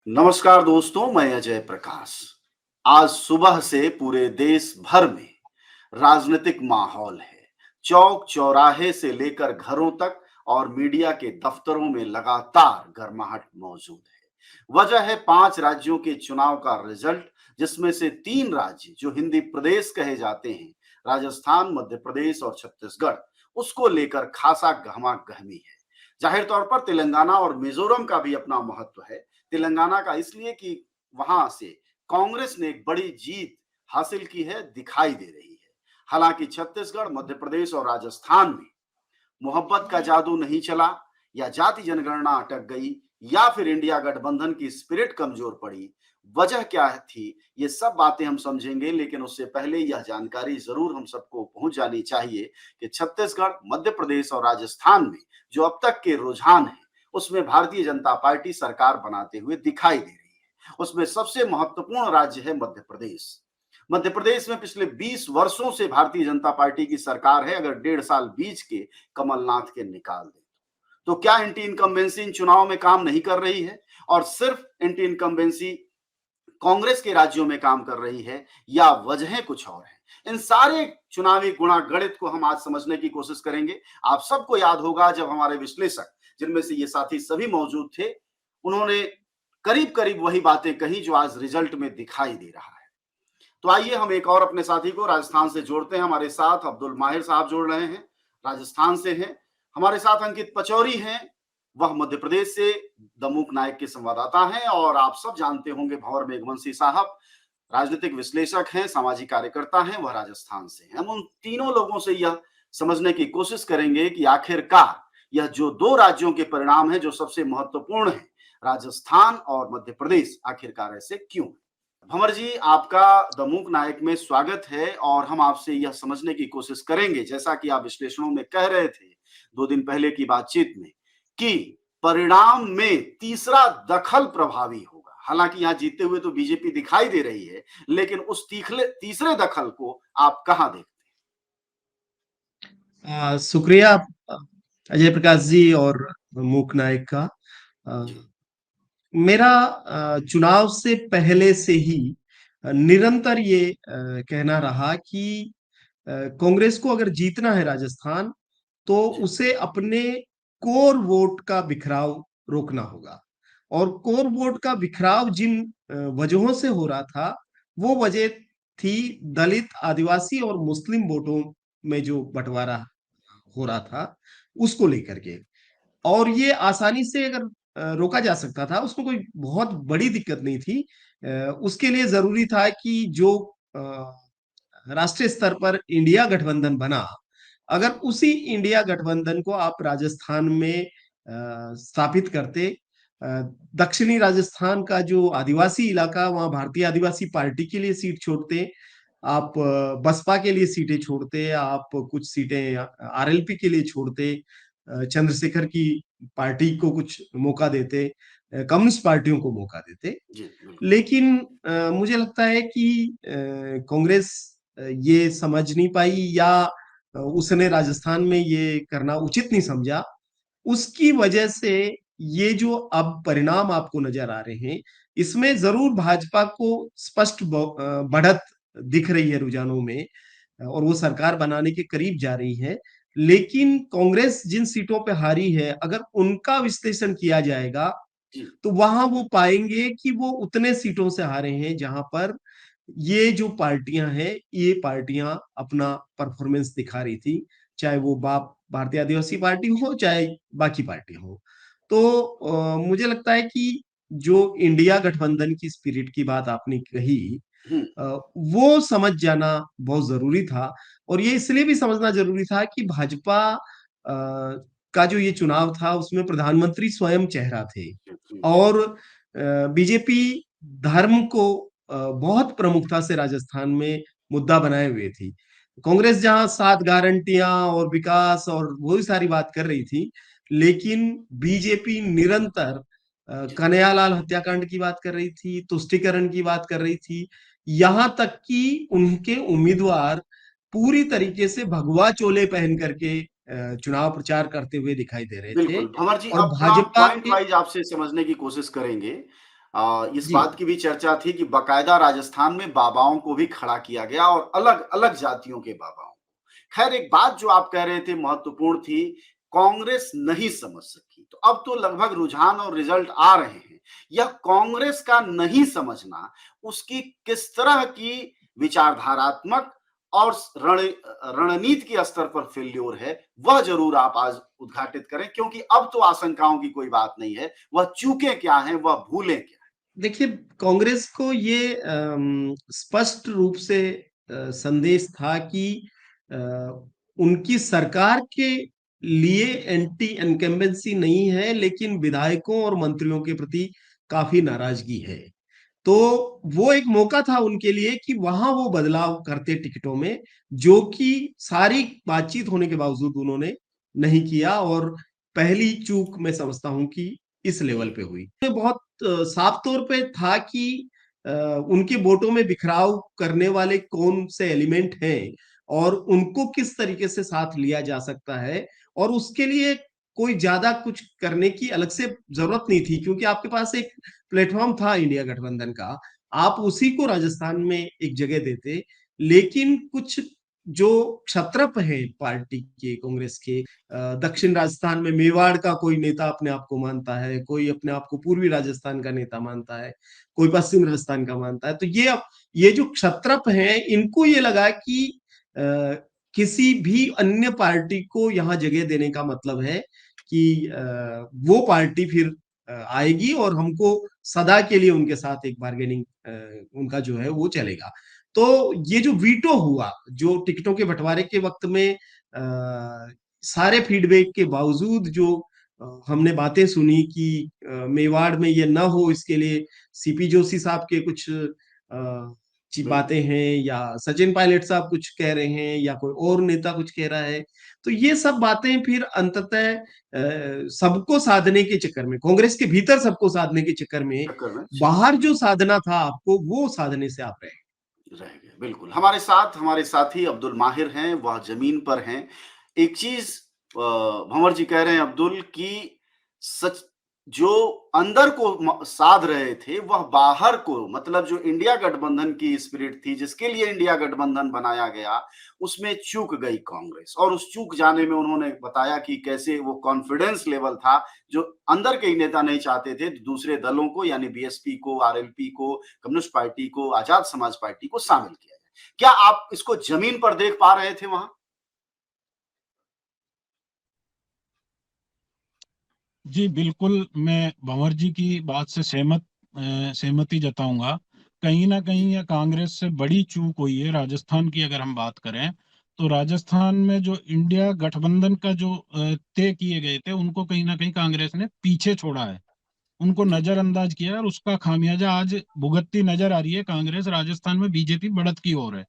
नमस्कार दोस्तों, मैं अजय प्रकाश। आज सुबह से पूरे देश भर में राजनीतिक माहौल है। चौक चौराहे से लेकर घरों तक और मीडिया के दफ्तरों में लगातार गर्माहट मौजूद है। वजह है 5 राज्यों के चुनाव का रिजल्ट, जिसमें से 3 राज्य जो हिंदी प्रदेश कहे जाते हैं, राजस्थान, मध्य प्रदेश और छत्तीसगढ़, उसको लेकर खासा गहमा-गहमी है। जाहिर तौर पर तेलंगाना और मिजोरम का भी अपना महत्व है। तेलंगाना का इसलिए कि वहां से कांग्रेस ने एक बड़ी जीत हासिल की है, दिखाई दे रही है। हालांकि छत्तीसगढ़, मध्य प्रदेश और राजस्थान में मोहब्बत का जादू नहीं चला, या जाति जनगणना अटक गई, या फिर इंडिया गठबंधन की स्पिरिट कमजोर पड़ी। वजह क्या थी, ये सब बातें हम समझेंगे, लेकिन उससे पहले यह जानकारी जरूर हम सबको पहुंच जानी चाहिए कि छत्तीसगढ़, मध्य प्रदेश और राजस्थान में जो अब तक के रुझान है, उसमें भारतीय जनता पार्टी सरकार बनाते हुए दिखाई दे रही है। उसमें सबसे महत्वपूर्ण राज्य है मध्य प्रदेश। मध्य प्रदेश में पिछले 20 वर्षों से भारतीय जनता पार्टी की सरकार है। अगर 1.5 साल बीच के कमलनाथ के निकाल दे, तो क्या एंटी इनकम्बेंसी इन चुनाव में काम नहीं कर रही है, और सिर्फ एंटी इनकम्बेंसी कांग्रेस के राज्यों में काम कर रही है, या वजहें कुछ और हैं? इन सारे चुनावी गुणा गणित को हम आज समझने की कोशिश करेंगे। आप सबको याद होगा, जब हमारे विश्लेषक, जिनमें से ये साथी सभी मौजूद थे, उन्होंने करीब करीब वही बातें कही जो आज रिजल्ट में दिखाई दे रहा है। तो आइए हम एक और अपने साथी को राजस्थान से जोड़ते हैं। हमारे साथ अब्दुल माहिर साहब जुड़ रहे हैं, राजस्थान से हैं। हमारे साथ अंकित पचौरी हैं, वह मध्य प्रदेश से दमूक नायक के संवाददाता हैं। और आप सब जानते होंगे भंवर मेघवंशी साहब, राजनीतिक विश्लेषक हैं, सामाजिक कार्यकर्ता हैं, वह राजस्थान से हैं। हम उन तीनों लोगों से यह समझने की कोशिश करेंगे कि आखिरकार यह जो 2 राज्यों के परिणाम है जो सबसे महत्वपूर्ण है, राजस्थान और मध्य प्रदेश, आखिरकार ऐसे क्यों? भंवर जी, आपका दमूक नायक में स्वागत है। और हम आपसे यह समझने की कोशिश करेंगे, जैसा कि आप विश्लेषणों में कह रहे थे 2 दिन पहले की बातचीत में, कि परिणाम में तीसरा दखल प्रभावी होगा। हालांकि यहां जीतते हुए तो बीजेपी दिखाई दे रही है, लेकिन उस तीसरे दखल को आप कहां देखते शुक्रिया अजय प्रकाश जी और मूक नायक का। हैं? अ, जी। मेरा चुनाव से पहले से ही निरंतर ये कहना रहा कि कांग्रेस को अगर जीतना है राजस्थान, तो जी। उसे अपने कोर वोट का बिखराव रोकना होगा। और कोर वोट का बिखराव जिन वजहों से हो रहा था, वो वजह थी दलित, आदिवासी और मुस्लिम वोटों में जो बंटवारा हो रहा था, उसको लेकर के। और ये आसानी से अगर रोका जा सकता था, उसमें कोई बहुत बड़ी दिक्कत नहीं थी। उसके लिए जरूरी था कि जो राष्ट्रीय स्तर पर इंडिया गठबंधन बना, अगर उसी इंडिया गठबंधन को आप राजस्थान में स्थापित करते। अ, दक्षिणी राजस्थान का जो आदिवासी इलाका, वहां भारतीय आदिवासी पार्टी के लिए सीट छोड़ते, आप बसपा के लिए सीटें छोड़ते, आप कुछ सीटें आरएलपी के लिए छोड़ते, चंद्रशेखर की पार्टी को कुछ मौका देते, कम्युनिस्ट पार्टियों को मौका देते। जी बिल्कुल। लेकिन मुझे लगता है कि कांग्रेस ये समझ नहीं पाई, या उसने राजस्थान में ये करना उचित नहीं समझा। उसकी वजह से ये जो अब परिणाम आपको नजर आ रहे हैं, इसमें जरूर भाजपा को स्पष्ट बढ़त दिख रही है रुझानों में, और वो सरकार बनाने के करीब जा रही है। लेकिन कांग्रेस जिन सीटों पे हारी है, अगर उनका विश्लेषण किया जाएगा, जी। तो वहां वो पाएंगे कि वो उतने सीटों से हारे हैं जहां पर ये जो पार्टियां हैं, ये पार्टियां अपना परफॉर्मेंस दिखा रही थी। चाहे वो बाप भारतीय आदिवासी पार्टी हो, चाहे बाकी पार्टी हो। तो मुझे लगता है कि जो इंडिया गठबंधन की स्पिरिट की बात आपने कही, हम्म। अ, वो समझ जाना बहुत जरूरी था। और ये इसलिए भी समझना जरूरी था कि भाजपा का जो ये चुनाव था, उसमें प्रधानमंत्री स्वयं चेहरा थे। जी, जी, जी। और बीजेपी धर्म को बहुत प्रमुखता से राजस्थान में मुद्दा बनाए हुए थी। कांग्रेस जहां 7 गारंटियां और विकास और बहुत सारी बात कर रही थी, लेकिन बीजेपी निरंतर जी कन्हैयालाल हत्याकांड की बात कर रही थी, तुष्टीकरण की बात कर रही थी। यहां तक कि उनके उम्मीदवार पूरी तरीके से भगवा चोले पहन करके चुनाव प्रचार करते हुए दिखाई दे रहे थे। बिल्कुल। भंवर जी, और अब थोड़ा हम भाजपा पॉइंट के वाइज आपसे समझने की कोशिश करेंगे। इस जी, बात की भी चर्चा थी कि बाकायदा राजस्थान में बाबाओं को भी खड़ा किया गया और अलग-अलग जातियों के बाबाओं को। खैर एक बात जो आप कह रहे थे महत्वपूर्ण थी, कांग्रेस नहीं समझ सकी। तो अब तो लगभग रुझान और रिजल्ट आ रहे हैं। यह कांग्रेस का नहीं समझना, उसकी किस तरह की विचारधारात्मक और रणनीति के स्तर पर फेल्योर है, वह ज़रूर आप आज उद्घाटित करें क्योंकि अब तो आशंकाओं की कोई बात नहीं है। वह चूकें क्या हैं, वह भूलें क्या हैं? देखिए कांग्रेस को ये स्पष्ट रूप से संदेश था कि अ, उनकी सरकार के लिए एंटी इनकम्बेंसी नहीं है, लेकिन विधायकों और मंत्रियों के प्रति काफ़ी नाराज़गी है। तो वो एक मौका था उनके लिए कि वहां वो बदलाव करते टिकटों में, जो कि सारी बातचीत होने के बावजूद उन्होंने नहीं किया, और पहली चूक मैं समझता हूं कि इस लेवल जी, पे हुई। ये बहुत साफ तौर पे था कि उनके वोटों में बिखराव करने वाले कौन से एलिमेंट हैं और उनको किस तरीके से साथ लिया जा सकता है, और उसके लिए कोई ज्यादा कुछ करने की अलग से जरूरत नहीं थी, क्योंकि आपके पास एक प्लेटफॉर्म था इंडिया गठबंधन का। आप उसी को राजस्थान में एक जगह देते, लेकिन कुछ जो क्षत्रप हैं पार्टी के, कांग्रेस के, दक्षिण राजस्थान में मेवाड़ का कोई नेता अपने आप को मानता है, कोई अपने आप को पूर्वी राजस्थान का नेता मानता है, कोई पश्चिम राजस्थान का मानता है। तो ये जो क्षत्रप हैं, इनको ये लगा कि अ, किसी भी अन्य पार्टी को यहाँ जगह देने का मतलब है कि वो पार्टी फिर आएगी और हमको सदा के लिए उनके साथ एक बार्गेनिंग उनका जो है वो चलेगा। तो ये जो वीटो हुआ, जो टिकटों के बंटवारे के वक्त में सारे फीडबैक के बावजूद जो हमने बातें सुनी कि मेवाड़ में ये ना हो, इसके लिए सीपी जोशी साहब के कुछ बिल्कुल। बातें हैं, या सचिन पायलट साहब कुछ कह रहे हैं, या कोई और नेता कुछ कह रहा है। तो ये सब बातें फिर अंततः सबको साधने के चक्कर में, कांग्रेस के भीतर सबको साधने के चक्कर में, चक्कर में बाहर जो साधना था आपको, वो साधने से आप रहे। रह गए, बिल्कुल। हमारे साथ हमारे साथी अब्दुल माहिर हैं, वह ज़मीन पर हैं। एक चीज़ भंवर जी कह रहे हैं अब्दुल कि सच जो अंदर को साध रहे थे, वह बाहर को मतलब जो इंडिया गठबंधन की स्पिरिट थी, जिसके लिए इंडिया गठबंधन बनाया गया, उसमें चूक गई कांग्रेस और उस चूक जाने में उन्होंने बताया कि कैसे वो कॉन्फिडेंस लेवल था, जो अंदर के ही नेता नहीं चाहते थे, दूसरे दलों को यानी बीएसपी को, आरएलपी को, कम्युनिस्ट पार्टी को, आजाद समाज पार्टी को शामिल किया जाए। क्या आप इसको जमीन पर देख पा रहे थे वहां? जी, बिल्कुल, मैं भंवर जी की बात से सहमति जताऊँगा। कहीं न कहीं जी, ये कांग्रेस से बड़ी चूक हुई है राजस्थान की अगर हम बात करें, तो राजस्थान में जो इंडिया गठबंधन का जो तय किए गए थे, उनको कहीं न कहीं कांग्रेस ने पीछे छोड़ा है। उनको जी, नज़रअंदाज किया है और उसका खामियाज़ा आज भुगतती नज़र आ रही है कांग्रेस, राजस्थान में बीजेपी बढ़त की ओर है।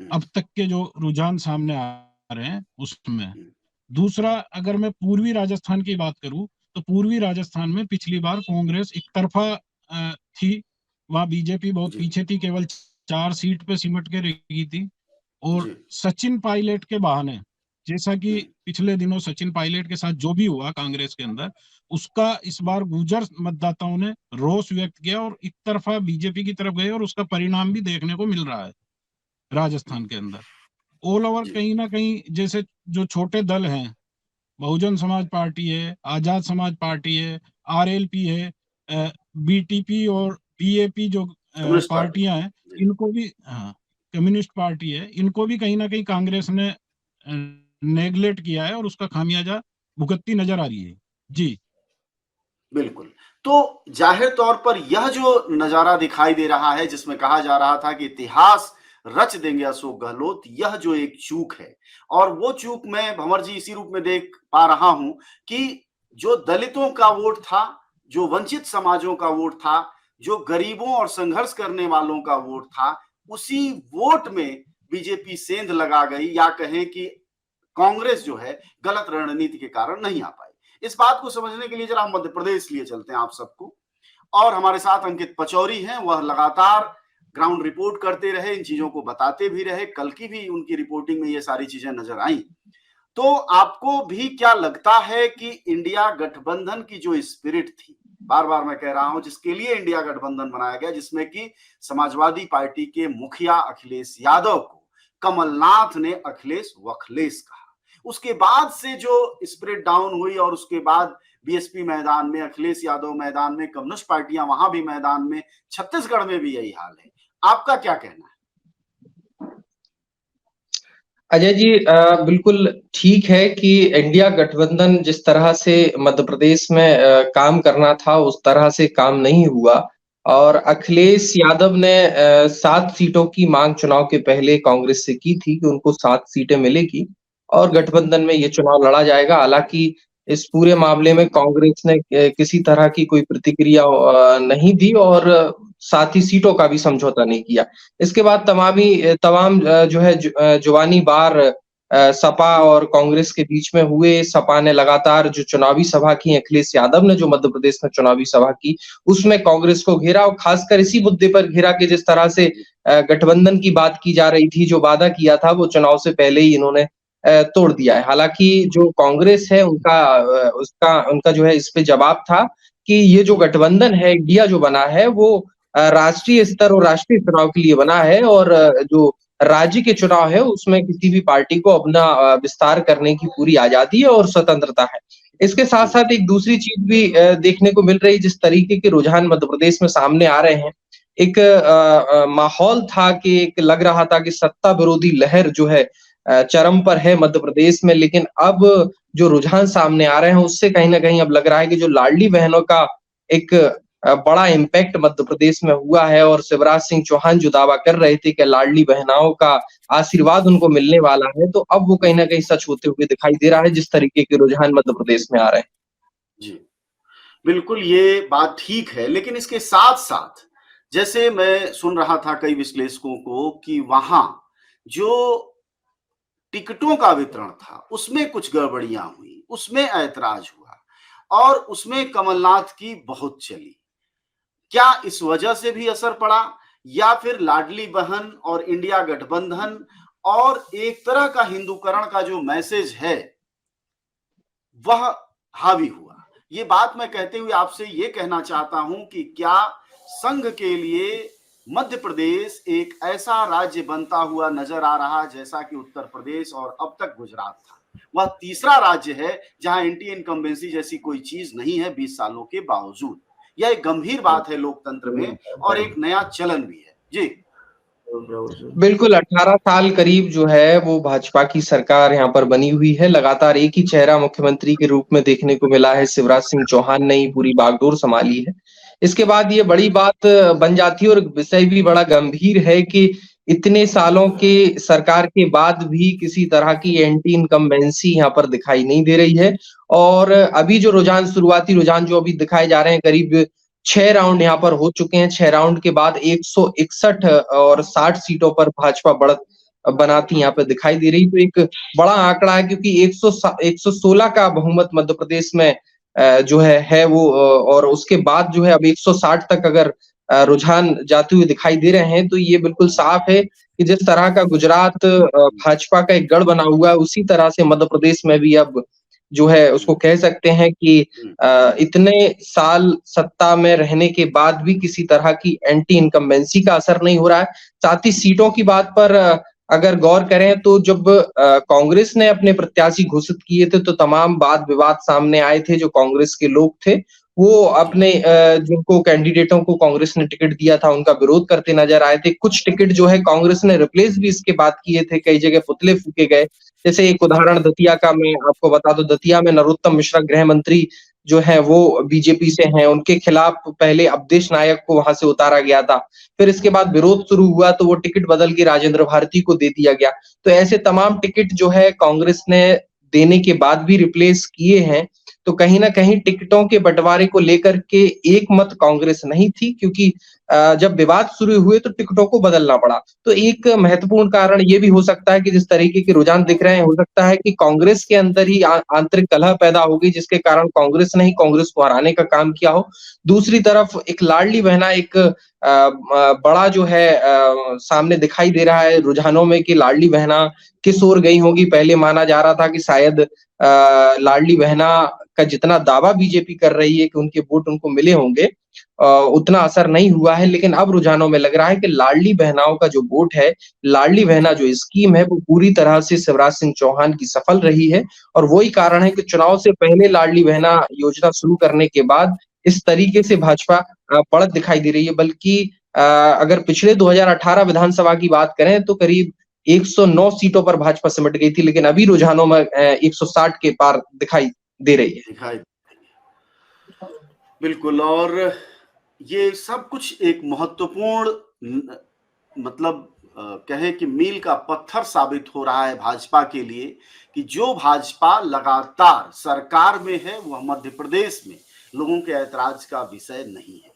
हुँ, अब तक के जो रुझान सामने आ रहे हैं, उसमें। हुँ, दूसरा अगर मैं पूर्वी राजस्थान की बात करूँ, तो पूर्वी राजस्थान में पिछली बार कांग्रेस एक तरफ़ा थी, वहाँ बीजेपी बहुत जी, पीछे थी, केवल 4 सीट पे सिमट के रह गई थी और जी, सचिन पायलट के बहाने, जैसा कि हुँ, पिछले दिनों सचिन पायलट के साथ जो भी हुआ कांग्रेस के अंदर, उसका इस बार गुर्जर मतदाताओं ने रोष व्यक्त किया और एक तरफ़ा बीजेपी की तरफ गए और उसका परिणाम भी देखने को मिल रहा है, हुँ, राजस्थान के अंदर। ऑल ओवर जी, कहीं न कहीं जैसे जो छोटे दल हैं, बहुजन समाज पार्टी है, आजाद समाज पार्टी है, आरएलपी है, बीटीपी और बीएपी जो कम्युनिस्ट पार्टी। पार्टियाँ हैं, जी। इनको भी हाँ, कम्युनिस्ट पार्टी है, इनको भी कहीं न कहीं कांग्रेस ने नेगलेक्ट किया है और उसका खामियाज़ा भुगतती नज़र आ रही है। जी। बिल्कुल। तो ज़ाहिर तौर पर यह जो नज़ारा दिखाई दे रहा है जिसमें कहा जा रहा था कि इतिहास रच देंगे अशोक गहलोत, यह जो एक चूक है और वो चूक मैं भंवर जी इसी रूप में देख पा रहा हूँ कि जो दलितों का वोट था, जो वंचित समाजों का वोट था, जो गरीबों और संघर्ष करने वालों का वोट था, उसी वोट में बीजेपी सेंध लगा गई या कहें कि कांग्रेस जो है गलत रणनीति के कारण नहीं आ पाई। इस बात को समझने के लिए जरा मध्य प्रदेश लिए चलते हैं आप सबको और हमारे साथ अंकित पचौरी हैं, वह लगातार ग्राउंड रिपोर्ट करते रहे, इन चीजों को बताते भी रहे, कल की भी उनकी रिपोर्टिंग में ये सारी चीजें नजर आई। तो आपको भी क्या लगता है कि इंडिया गठबंधन की जो स्पिरिट थी, बार बार मैं कह रहा हूं, जिसके लिए इंडिया गठबंधन बनाया गया, जिसमें कि समाजवादी पार्टी के मुखिया अखिलेश यादव को कमलनाथ ने अखिलेश वखलेश कहा। उसके बाद से जो स्प्रिट डाउन हुई और उसके बाद बीएसपी मैदान में, अखिलेश यादव मैदान में, कम्युनिस्ट पार्टियां वहां भी मैदान में, छत्तीसगढ़ में भी यही हाल है। आपका क्या कहना है? अजय जी, बिल्कुल ठीक है कि इंडिया गठबंधन जिस तरह से मध्य प्रदेश में काम करना था उस तरह से काम नहीं हुआ और अखिलेश यादव ने 7 सीटों की मांग चुनाव के पहले कांग्रेस से की थी कि उनको 7 सीटें मिलेगी और गठबंधन में ये चुनाव लड़ा जाएगा। हालांकि इस पूरे मामले में कांग्रेस ने किसी तरह की कोई प्रतिक्रिया नहीं दी और साथ ही सीटों का भी समझौता नहीं किया। इसके बाद तमाम जो है जुबानी वार सपा और कांग्रेस के बीच में हुए। सपा ने लगातार जो चुनावी सभा की, अखिलेश यादव ने जो मध्य प्रदेश में चुनावी सभा की, उसमें कांग्रेस को घेरा और खासकर इसी मुद्दे पर घेरा कि जिस तरह से गठबंधन की बात की जा रही थी, जो वादा किया था वो चुनाव से पहले ही इन्होंने तोड़ दिया है। हालांकि जो कांग्रेस है उनका जो है इस पे जवाब था कि ये जो गठबंधन है, इंडिया जो बना है वो राष्ट्रीय स्तर और राष्ट्रीय चुनाव के लिए बना है और जो राज्य के चुनाव है उसमें किसी भी पार्टी को अपना विस्तार करने की पूरी आजादी है और स्वतंत्रता है। इसके साथ साथ एक दूसरी चीज भी देखने को मिल रही, जिस तरीके के रुझान मध्य प्रदेश में सामने आ रहे हैं, एक माहौल था कि एक लग रहा था कि सत्ता विरोधी लहर जो है चरम पर है मध्य प्रदेश में, लेकिन अब जो रुझान सामने आ रहे हैं उससे कहीं ना कहीं अब लग रहा है कि जो लाडली बहनों का एक बड़ा इम्पैक्ट मध्य प्रदेश में हुआ है और शिवराज सिंह चौहान जो दावा कर रहे थे कि लाडली बहनाओं का आशीर्वाद उनको मिलने वाला है, तो अब वो कहीं ना कहीं सच होते हुए दिखाई दे रहा है जिस तरीके के रुझान मध्य प्रदेश में आ रहे हैं। जी बिल्कुल, ये बात ठीक है, लेकिन इसके साथ साथ जैसे मैं सुन रहा था कई विश्लेषकों को कि वहां जो टिकटों का वितरण था उसमें कुछ गड़बड़ियां हुई, उसमें ऐतराज हुआ और उसमें कमलनाथ की बहुत चली। क्या इस वजह से भी असर पड़ा या फिर लाडली बहन और इंडिया गठबंधन और एक तरह का हिंदूकरण का जो मैसेज है वह हावी हुआ? ये बात मैं कहते हुए आपसे ये कहना चाहता हूं कि क्या संघ के लिए मध्य प्रदेश एक ऐसा राज्य बनता हुआ नजर आ रहा जैसा कि उत्तर प्रदेश और अब तक गुजरात था, वह तीसरा राज्य है जहां एंटी इनकम्बेंसी जैसी कोई चीज नहीं है 20 सालों के बावजूद। यह एक गंभीर बात है लोकतंत्र में और एक नया चलन भी है। जी बिल्कुल, 18 साल करीब जो है वो भाजपा की सरकार यहाँ पर बनी हुई है। लगातार एक ही चेहरा मुख्यमंत्री के रूप में देखने को मिला है, शिवराज सिंह चौहान ने ही पूरी बागडोर संभाली है। इसके बाद ये बड़ी बात बन जाती है और विषय भी बड़ा गंभीर है कि इतने सालों के सरकार के बाद भी किसी तरह की एंटी इनकम्बेंसी यहाँ पर दिखाई नहीं दे रही है। और अभी जो शुरुआती रुझान जो अभी दिखाए जा रहे हैं, करीब 6 राउंड यहाँ पर हो चुके हैं। 6 राउंड के बाद 161 और 60 सीटों पर भाजपा बढ़त बनाती यहाँ पे दिखाई दे रही। तो एक बड़ा आंकड़ा है क्योंकि 116 का बहुमत मध्य प्रदेश में जो है वो और उसके बाद जो है अब 160 तक अगर रुझान जाते हुए दिखाई दे रहे हैं, तो ये बिल्कुल साफ है कि जिस तरह का गुजरात भाजपा का एक गढ़ बना हुआ है, उसी तरह से मध्य प्रदेश में भी अब जो है उसको कह सकते हैं कि इतने साल सत्ता में रहने के बाद भी किसी तरह की एंटी इनकम्बेंसी का असर नहीं हो रहा है। साथ ही सीटों की बात पर अगर गौर करें तो जब कांग्रेस ने अपने प्रत्याशी घोषित किए थे तो तमाम वाद विवाद सामने आए थे। जो कांग्रेस के लोग थे वो अपने जिनको कैंडिडेटों को कांग्रेस ने टिकट दिया था उनका विरोध करते नजर आए थे। कुछ टिकट जो है कांग्रेस ने रिप्लेस भी इसके बाद किए थे, कई जगह पुतले फूके गए। जैसे एक उदाहरण दतिया का मैं आपको बता दूं, दतिया में नरोत्तम मिश्रा गृह मंत्री जो है वो बीजेपी से हैं, उनके खिलाफ पहले अवधेश नायक को वहां से उतारा गया था। फिर इसके बाद विरोध शुरू हुआ तो वो टिकट बदल के राजेंद्र भारती को दे दिया गया। तो ऐसे तमाम टिकट जो है कांग्रेस ने देने के बाद भी रिप्लेस किए हैं। तो कहीं ना कहीं टिकटों के बंटवारे को लेकर के एक मत कांग्रेस नहीं थी, क्योंकि जब विवाद शुरू हुए तो टिकटों को बदलना पड़ा। तो एक महत्वपूर्ण कारण ये भी हो सकता है कि जिस तरीके के रुझान दिख रहे हैं, हो सकता है कि कांग्रेस के अंदर ही आंतरिक कलह पैदा होगी, जिसके कारण कांग्रेस ने ही कांग्रेस को हराने का काम किया हो। दूसरी तरफ एक लाडली बहना एक बड़ा जो है सामने दिखाई दे रहा है रुझानों में कि लाडली बहना किस ओर गई होगी। पहले माना जा रहा था कि शायद लाडली बहना का जितना दावा बीजेपी कर रही है कि उनके वोट उनको मिले होंगे, उतना असर नहीं हुआ है। लेकिन अब रुझानों में लग रहा है कि लाडली बहनाओं का जो वोट है, लाडली बहना जो स्कीम है, वो पूरी तरह से शिवराज सिंह चौहान की सफल रही है। और वही कारण है कि चुनाव से पहले लाडली बहना योजना शुरू करने के बाद इस तरीके से भाजपा बढ़त दिखाई दे रही है। बल्कि अगर पिछले 2018 विधानसभा की बात करें तो करीब 109 सीटों पर भाजपा सिमट गई थी, लेकिन अभी रुझानों में 160 के पार दिखाई दे रही है। दिखाई बिल्कुल। और ये सब कुछ एक महत्वपूर्ण मतलब कहें कि मील का पत्थर साबित हो रहा है भाजपा के लिए कि जो भाजपा लगातार सरकार में है वह मध्य प्रदेश में लोगों के ऐतराज का विषय नहीं है।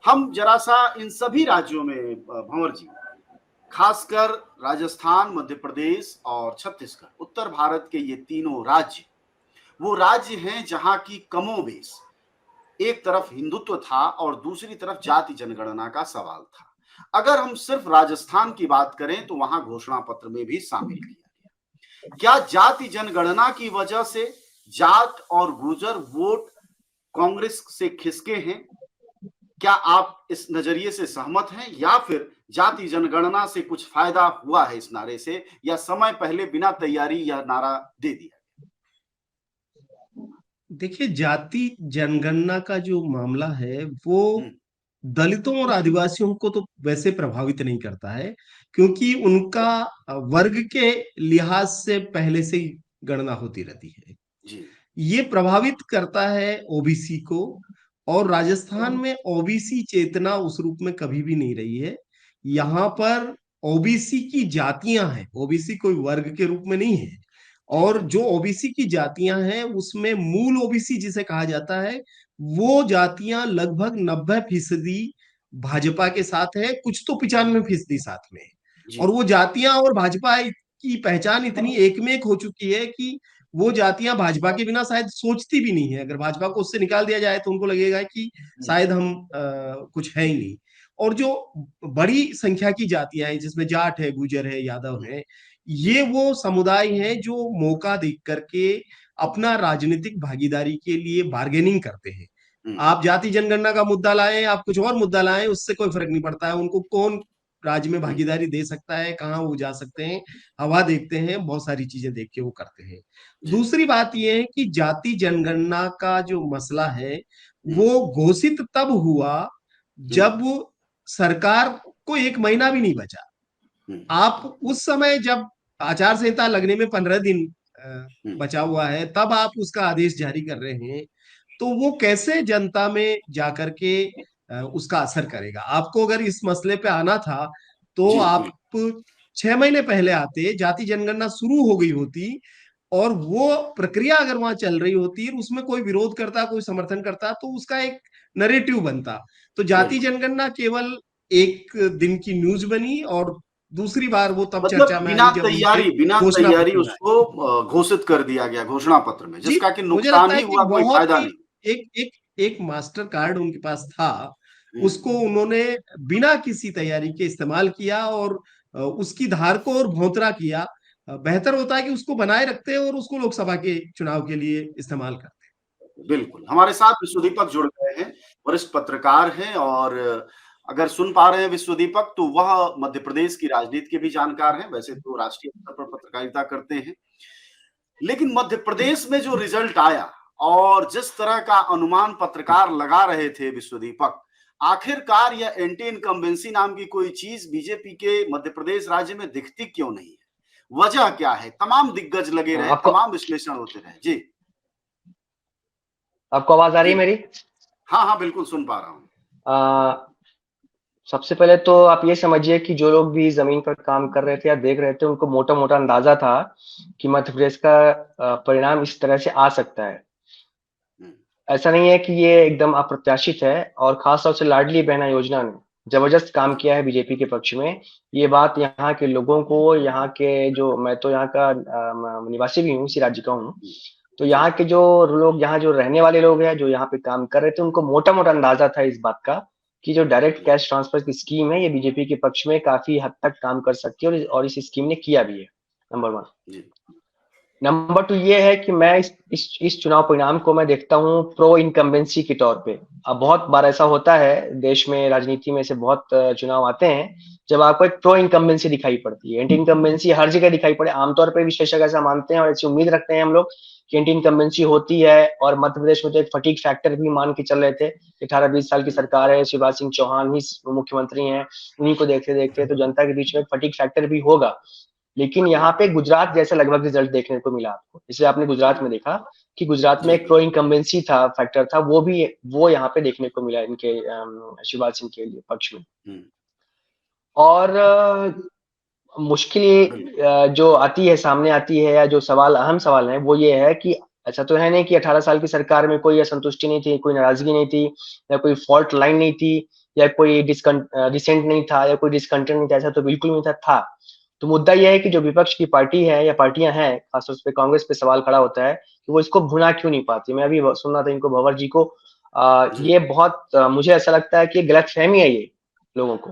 हम जरा सा इन सभी राज्यों में भंवर जी, खासकर राजस्थान, मध्य प्रदेश और छत्तीसगढ़, उत्तर भारत के ये तीनों राज्य वो राज्य हैं जहां की कमोबेश एक तरफ हिंदुत्व था और दूसरी तरफ जाति जनगणना का सवाल था। अगर हम सिर्फ राजस्थान की बात करें तो वहां घोषणा पत्र में भी शामिल किया गया। क्या जाति जनगणना की वजह से जाट और गुर्जर वोट कांग्रेस से खिसके हैं? क्या आप इस नजरिए से सहमत हैं या फिर जाति जनगणना से कुछ फायदा हुआ है इस नारे से, या समय पहले बिना तैयारी यह नारा दे दिया? देखिए, जाति जनगणना का जो मामला है वो दलितों और आदिवासियों को तो वैसे प्रभावित नहीं करता है, क्योंकि उनका वर्ग के लिहाज से पहले से ही गणना होती रहती है। जी। ये प्रभावित करता है ओबीसी को, और राजस्थान में ओबीसी चेतना उस रूप में कभी भी नहीं रही है। यहाँ पर ओबीसी की जातियां हैं, ओबीसी कोई वर्ग के रूप में नहीं है। और जो ओबीसी की जातियां हैं उसमें मूल ओबीसी जिसे कहा जाता है, वो जातियां लगभग 90% भाजपा के साथ है, कुछ तो 95% साथ में है। जी। और वो जातियां और भाजपा की पहचान इतनी एक में एक हो चुकी है कि वो जातियां भाजपा के बिना शायद सोचती भी नहीं है। अगर भाजपा को उससे निकाल दिया जाए तो उनको लगेगा कि शायद हम कुछ है ही नहीं। और जो बड़ी संख्या की जातियां हैं जिसमें जाट है, गुर्जर है, यादव है, ये वो समुदाय हैं जो मौका देख करके अपना राजनीतिक भागीदारी के लिए बार्गेनिंग करते हैं। आप जाति जनगणना का मुद्दा लाएं, आप कुछ और मुद्दा लाएं, उससे कोई फर्क नहीं पड़ता है। उनको कौन राज्य में भागीदारी दे सकता है, कहाँ वो जा सकते हैं, हवा देखते हैं, बहुत सारी चीजें देख के वो करते हैं। दूसरी बात ये है कि जाति जनगणना का जो मसला है वो घोषित तब हुआ जब सरकार को 1 महीना भी नहीं बचा। आप उस समय जब आचार संहिता लगने में 15 दिन बचा हुआ है, तब आप उसका आदेश जारी कर रहे हैं, तो वो कैसे जनता में जाकर के उसका असर करेगा? आपको अगर इस मसले पे आना था तो आप 6 महीने पहले आते, जाति जनगणना शुरू हो गई होती, और वो प्रक्रिया अगर वहां चल रही होती, उसमें कोई विरोध करता, कोई समर्थन करता, तो उसका एक नरेटिव बनता। तो जाति जनगणना केवल एक दिन की न्यूज बनी, और दूसरी बार वो तब मतलब चर्चा में आई जब उनके बिना घोषणा तैयारी पत्र में आई। उसको घोषित कर दिया गया घोषणा पत्र में, जी, जिसका कि मुझे नुकसान लगता है ही कि हुआ, कोई बहुत फायदा ही नहीं। एक एक एक मास्टर कार्ड उनके पास था, हम्म, उसको उन्होंने बिना किसी तैयारी के इस्तेमाल किया, और उसकी धार को और भौंतरा किया। बेहतर होता है कि उसको बनाए रखते और उसको लोकसभा के चुनाव के लिए इस्तेमाल करते। बिल्कुल। हमारे साथ विश्वदीपक जुड़ गए हैं, वरिष्ठ पत्रकार हैं, और अगर सुन पा रहे हैं विश्वदीपक तो वह मध्य प्रदेश की राजनीति के भी जानकार हैं। वैसे तो राष्ट्रीय स्तर पर पत्रकारिता करते हैं, लेकिन मध्य प्रदेश में जो रिजल्ट आया और जिस तरह का अनुमान पत्रकार लगा रहे थे विश्वदीपक, आखिरकार यह एंटी इनकम्बेंसी नाम की कोई चीज बीजेपी के मध्य प्रदेश राज्य में दिखती क्यों नहीं है? वजह क्या है? तमाम दिग्गज लगे रहे, तमाम विश्लेषण होते रहे। जी, आपको आवाज आ रही है मेरी? हाँ हाँ, बिल्कुल सुन पा रहा हूँ। सबसे पहले तो आप ये समझिए कि जो लोग भी जमीन पर काम कर रहे थे या देख रहे थे, उनको मोटा मोटा अंदाजा था कि मध्य प्रदेश का परिणाम इस तरह से आ सकता है। ऐसा नहीं है कि ये एकदम अप्रत्याशित है, और खास तौर से लाडली बहना योजना ने जबरदस्त काम किया है बीजेपी के पक्ष में। ये बात यहाँ के लोगों को, यहाँ के जो, मैं तो यहाँ का निवासी भी हूँ, इसी राज्य का हूँ, तो यहाँ के जो लोग, यहाँ जो रहने वाले लोग हैं, जो यहाँ पे काम कर रहे थे, उनको मोटा मोटा अंदाजा था इस बात का कि जो डायरेक्ट कैश ट्रांसफर की स्कीम है, ये बीजेपी के पक्ष में काफी हद तक काम कर सकती है, और इस स्कीम ने किया भी है। नंबर 1। नंबर 2 ये है कि मैं इस चुनाव परिणाम को मैं देखता हूँ प्रो इनकम्बेंसी के तौर पे। अब बहुत बार ऐसा होता है देश में, राजनीति में से बहुत चुनाव आते हैं जब आपको एक प्रो इनकम्बेंसी दिखाई पड़ती है। एंटी इनकम्बेंसी हर जगह दिखाई पड़े, आमतौर पर विश्लेषक ऐसा मानते हैं और ऐसी उम्मीद रखते हैं हम लोग कि एंटी इनकम्बेंसी होती है। और मध्य प्रदेश में तो एक फटीग फैक्टर भी मान के चल रहे थे। 18-20 साल की सरकार है, शिवराज सिंह चौहान ही मुख्यमंत्री हैं, उन्हीं को देखते देखते तो जनता के बीच में फटीग फैक्टर भी होगा। लेकिन यहाँ पे गुजरात जैसा लगभग रिजल्ट देखने को मिला आपको। इसलिए आपने गुजरात में देखा कि गुजरात में एक प्रो इनकम्बेंसी था, फैक्टर था, वो यहाँ पे देखने को मिला इनके शिवराज सिंह के लिए पक्ष में। और मुश्किल जो आती है, सामने आती है, या जो सवाल, अहम सवाल है, वो ये है कि ऐसा तो है नहीं कि 18 साल की सरकार में कोई असंतुष्टि नहीं थी, कोई नाराजगी नहीं थी, या कोई फॉल्ट लाइन नहीं थी, या कोई डिसेंट नहीं था, या कोई डिसकंटेंट नहीं था। ऐसा तो बिल्कुल नहीं था। तो मुद्दा यह है कि जो विपक्ष की पार्टी है या पार्टियां हैं, खासतौर पे कांग्रेस पे सवाल खड़ा होता है कि वो इसको भुना क्यों नहीं पाती। मैं अभी सुन रहा था इनको, भंवर जी को, ये बहुत मुझे ऐसा लगता है कि गलतफहमी है ये लोगों को,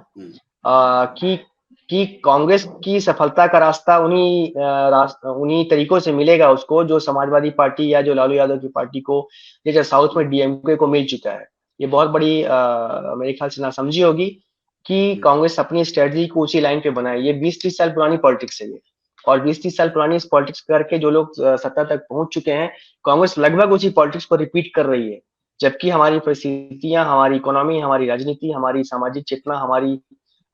कि कांग्रेस की सफलता का रास्ता उन्हीं तरीकों से मिलेगा उसको जो समाजवादी पार्टी या जो लालू यादव की पार्टी को, जैसे साउथ में डीएमके को मिल चुका है। ये बहुत बड़ी मेरे ख्याल से नासमझी होगी कि कांग्रेस अपनी स्ट्रेटजी को उसी लाइन पे बनाए। ये 20-30 साल पुरानी पॉलिटिक्स है ये, और 20-30 साल पुरानी इस पॉलिटिक्स करके जो लोग सत्ता तक पहुंच चुके हैं, कांग्रेस लगभग उसी पॉलिटिक्स को रिपीट कर रही है। जबकि हमारी परिस्थितियां, हमारी इकोनॉमी, हमारी राजनीति, हमारी सामाजिक चेतना, हमारी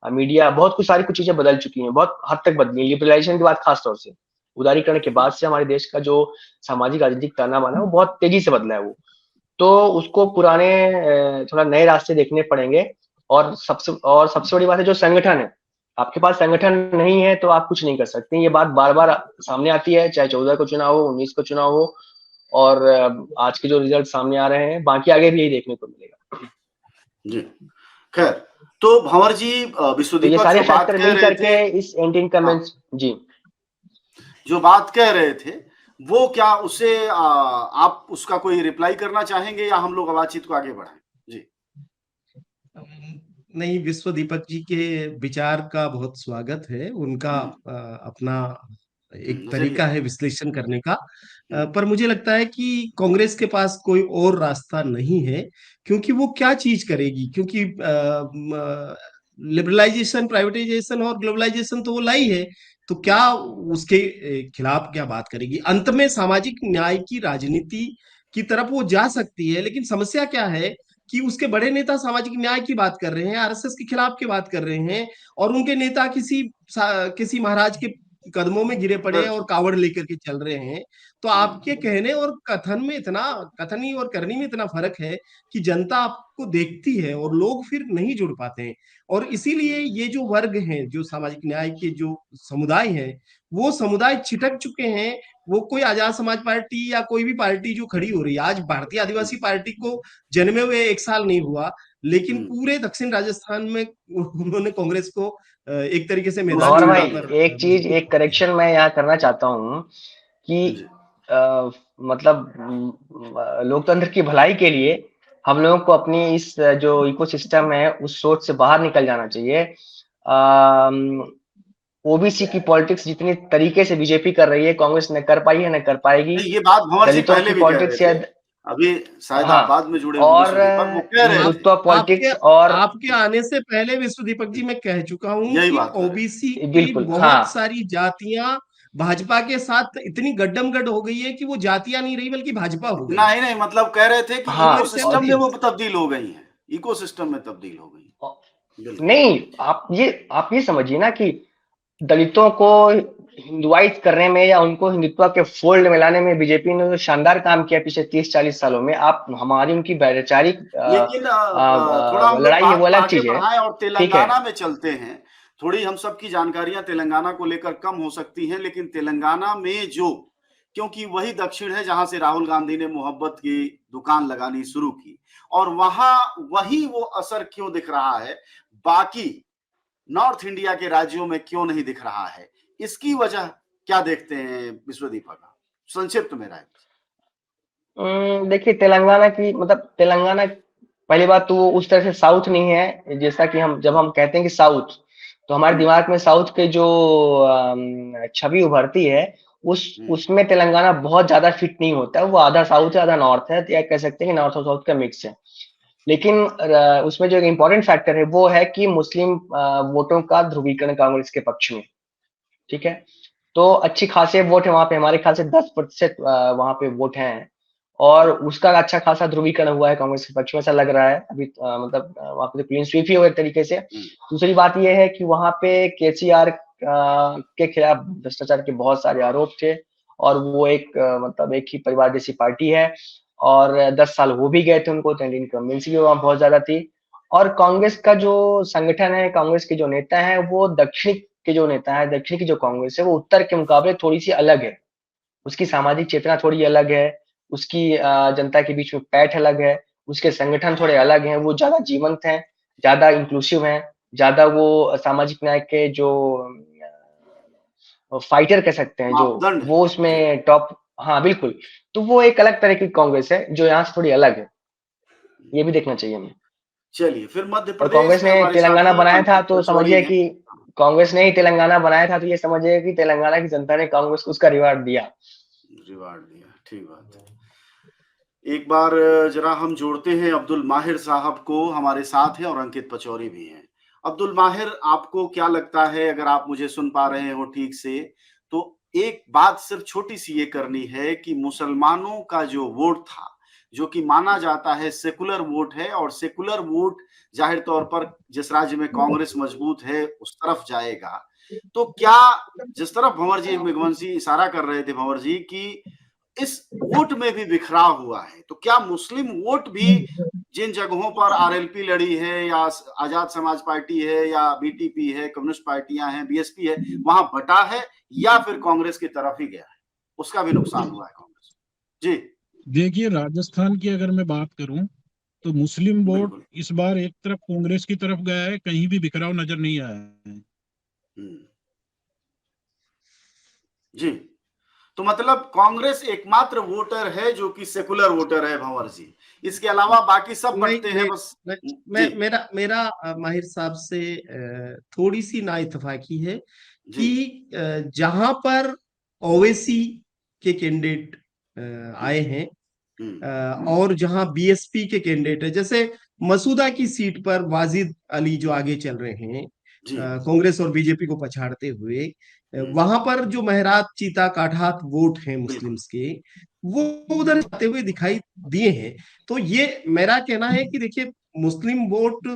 मीडिया, बहुत कुछ सारी कुछ चीजें बदल चुकी हैं, बहुत हद तक बदली। लिबरलाइजेशन के बाद, खासतौर से उदारीकरण के बाद से हमारे देश का जो सामाजिक राजनीतिक ताना बाना है वो बहुत तेजी से बदला है वो। तो उसको पुराने थोड़ा नए रास्ते देखने पड़ेंगे। और सबसे बड़ी बात है जो संगठन है, आपके पास संगठन नहीं है तो आप कुछ नहीं कर सकते। ये बात बार बार सामने आती है, चाहे 14 को चुनाव हो, 19 को चुनाव हो, और आज के जो रिजल्ट सामने आ रहे हैं, बाकी आगे भी यही देखने को मिलेगा जी। खैर, तो भंवर जी तो ये सारे फैक्टर मिल करके इस एंटी इनकम्बेंसी जी जो बात कह रहे थे, वो क्या उसे आप उसका कोई रिप्लाई करना चाहेंगे या हम लोग बातचीत को आगे बढ़ाएं? जी। नहीं, विश्व दीपक जी के विचार का बहुत स्वागत है। उनका अपना एक तरीका है विश्लेषण करने का। पर मुझे लगता है कि कांग्रेस के पास कोई और रास्ता नहीं है, क्योंकि वो क्या चीज करेगी, क्योंकि लिबरलाइजेशन, प्राइवेटाइजेशन और ग्लोबलाइजेशन तो वो लाई है, तो क्या उसके खिलाफ क्या बात करेगी। अंत में सामाजिक न्याय की राजनीति की तरफ वो जा सकती है, लेकिन समस्या क्या है कि उसके बड़े नेता सामाजिक न्याय की बात कर रहे हैं, आरएसएस के खिलाफ की बात कर रहे हैं, और उनके नेता किसी महाराज के कदमों में गिरे पड़े हैं और कावड़ लेकर के चल रहे हैं। तो आपके कहने और कथनी और करनी में इतना फर्क है कि जनता आपको देखती है और लोग फिर नहीं जुड़ पाते हैं। और इसीलिए ये जो वर्ग हैं, जो सामाजिक न्याय के जो समुदाय हैं, वो समुदाय छिटक चुके हैं। वो कोई आजाद समाज पार्टी या कोई भी पार्टी जो खड़ी हो रही है, आज भारतीय आदिवासी पार्टी को जन्मे हुए 1 साल नहीं हुआ, लेकिन पूरे दक्षिण राजस्थान में उन्होंने कांग्रेस को एक तरीके से मैदान और भाई पर एक चीज, एक करेक्शन मैं यहाँ करना चाहता हूँ कि मतलब लोकतंत्र की भलाई के लिए हम लोगों को अपनी इस जो इकोसिस्टम है उस सोच से बाहर निकल जाना चाहिए। ओबीसी की पॉलिटिक्स जितनी तरीके से बीजेपी कर रही है, कांग्रेस न कर पाई है, न कर पाएगी। ये बात भंवर जी दलितों पहले की भी कह रहे पॉलिटिक्स थे, अभी शायद आप बाद में जुड़े होंगे, वो कह रहे थे। हिंदुत्व पॉलिटिक्स और आपके आने से पहले विश्व दीपक जी मैं कह चुका हूँ कि ओबीसी की बहुत सारी जातियां भाजपा के साथ इतनी गड्डमगड हो गई है कि वो जातियां नहीं रही बल्कि भाजपा हो गई। नहीं, मतलब कह रहे थे कि इकोसिस्टम में वो तब्दील हो गई है, इकोसिस्टम में तब्दील हो गई। नहीं, आप ये समझिए ना कि दलितों को हिंदुआइज करने में या उनको हिंदुत्व के फोल्ड में लाने में बीजेपी ने जो शानदार काम किया पिछले 30-40 सालों में, आप हमारी उनकी वैचारिक लड़ाई है वो अलग चीज है। और तेलंगाना में चलते हैं, थोड़ी हम सबकी जानकारियां तेलंगाना को लेकर कम हो सकती हैं, लेकिन तेलंगाना में क्योंकि वही दक्षिण है जहां से राहुल गांधी ने मोहब्बत की दुकान लगानी शुरू की, और वहां वही वो असर क्यों दिख रहा है, बाकी नॉर्थ इंडिया के राज्यों में क्यों नहीं दिख रहा है, इसकी वजह क्या देखते हैं विश्व दीपक? संक्षिप्त में राय। देखिए, तेलंगाना की मतलब तेलंगाना, पहली बात तो वो उस तरह से साउथ नहीं है। जैसा कि जब हम कहते हैं कि साउथ, तो हमारे दिमाग में साउथ के जो छवि उभरती है उसमें तेलंगाना बहुत ज्यादा फिट नहीं होता है, वो आधा साउथ है आधा नॉर्थ है, या कह सकते हैं कि नॉर्थ और साउथ का मिक्स है। लेकिन उसमें जो एक इम्पोर्टेंट फैक्टर है वो है कि मुस्लिम वोटों का ध्रुवीकरण कांग्रेस के पक्ष में, ठीक है। तो अच्छी खासे वोट है वहां पे, हमारे ख्याल से 10% वहां पे वोट हैं, और उसका अच्छा खासा ध्रुवीकरण हुआ है कांग्रेस के पक्ष में, ऐसा लग रहा है अभी। मतलब वहां पे तो क्लीन स्वीप ही हो एक तरीके से। दूसरी बात यह है कि वहां पे केसीआर के खिलाफ भ्रष्टाचार के बहुत सारे आरोप थे, और वो एक मतलब एक ही परिवार जैसी पार्टी है, और 10 साल हो भी गए थे उनको, तो इनकम्बेंसी भी वहां बहुत ज्यादा थी। और कांग्रेस का जो संगठन है, कांग्रेस के जो नेता है, वो दक्षिण के जो नेता है, दक्षिण की जो कांग्रेस है, वो उत्तर के मुकाबले थोड़ी सी अलग है। उसकी सामाजिक चेतना थोड़ी अलग है, उसकी जनता के बीच में पैठ अलग है, उसके संगठन थोड़े अलग हैं, वो ज्यादा जीवंत हैं, ज्यादा इंक्लूसिव हैं, ज्यादा वो सामाजिक न्याय के जो फाइटर कह सकते हैं, जो मापदंड वो उसमें टॉप। हाँ बिल्कुल। तो वो एक अलग तरह की कांग्रेस है जो यहाँ से थोड़ी अलग है, ये भी देखना चाहिए हमें। चलिए, फिर मध्य और प्रदेश कांग्रेस में ने हमारे तेलंगाना साथी बनाया था, अंकित तो पचौरी समझिए हैं। कि कांग्रेस ने ही तेलंगाना बनाया था, तो ये समझिए कि तेलंगाना की जनता ने कांग्रेस को उसका रिवार्ड दिया। रिवार्ड दिया, ठीक बात है। एक बार जरा हम जोड़ते हैं अब्दुल माहिर साहब को, हमारे साथ हैं, और अंकित पचौरी भी हैं। अब्दुल माहिर, आपको क्या लगता है, अगर आप मुझे सुन पा रहे हो ठीक से, तो एक बात सिर्फ छोटी सी ये करनी है कि मुसलमानों का जो वोट था, जो कि माना जाता है सेकुलर वोट है, और सेकुलर वोट जाहिर तौर पर जिस राज्य में कांग्रेस मजबूत है उस तरफ जाएगा। तो क्या, जिस तरफ भंवर जी मेघवंशी इशारा कर रहे थे, भंवर जी, कि इस वोट में भी बिखराव हुआ है, तो क्या मुस्लिम वोट भी जिन जगहों पर आरएलपी लड़ी है, या आजाद समाज पार्टी है, या बीटीपी है, कम्युनिस्ट पार्टियां हैं, बीएसपी है, वहां बटा है, या फिर कांग्रेस की तरफ ही गया है, उसका भी नुकसान हुआ है कांग्रेस? जी देखिए, राजस्थान की अगर मैं बात करूं तो मुस्लिम वोट बिल्कुल। इस बार एक तरफ कांग्रेस की तरफ गया है, कहीं भी बिखराव नजर नहीं आया है। जी, तो मतलब कांग्रेस एकमात्र वोटर है जो कि सेकुलर वोटर है, भंवर जी, इसके अलावा बाकी सब नहीं बटते हैं नहीं बस। मैं जी मेरा मेरा माहिर साहब से थोड़ी सी ना इत्तेफाकी है जी। कि जहां पर ओवैसी के कैंडिडेट आए हैं, और जहां बीएसपी के कैंडिडेट है, जैसे मसूदा की सीट पर वाजिद अली जो आगे चल रहे हैं जी कांग्रेस और बीजेपी को पछाड़ते हुए, हम्म, वहां पर जो महरात चीता काठात वोट हैं बिल्कुल। मुस्लिम्स के, वो उधर जाते हुए दिखाई दिए हैं। तो ये मेरा कहना है कि देखिए, मुस्लिम वोट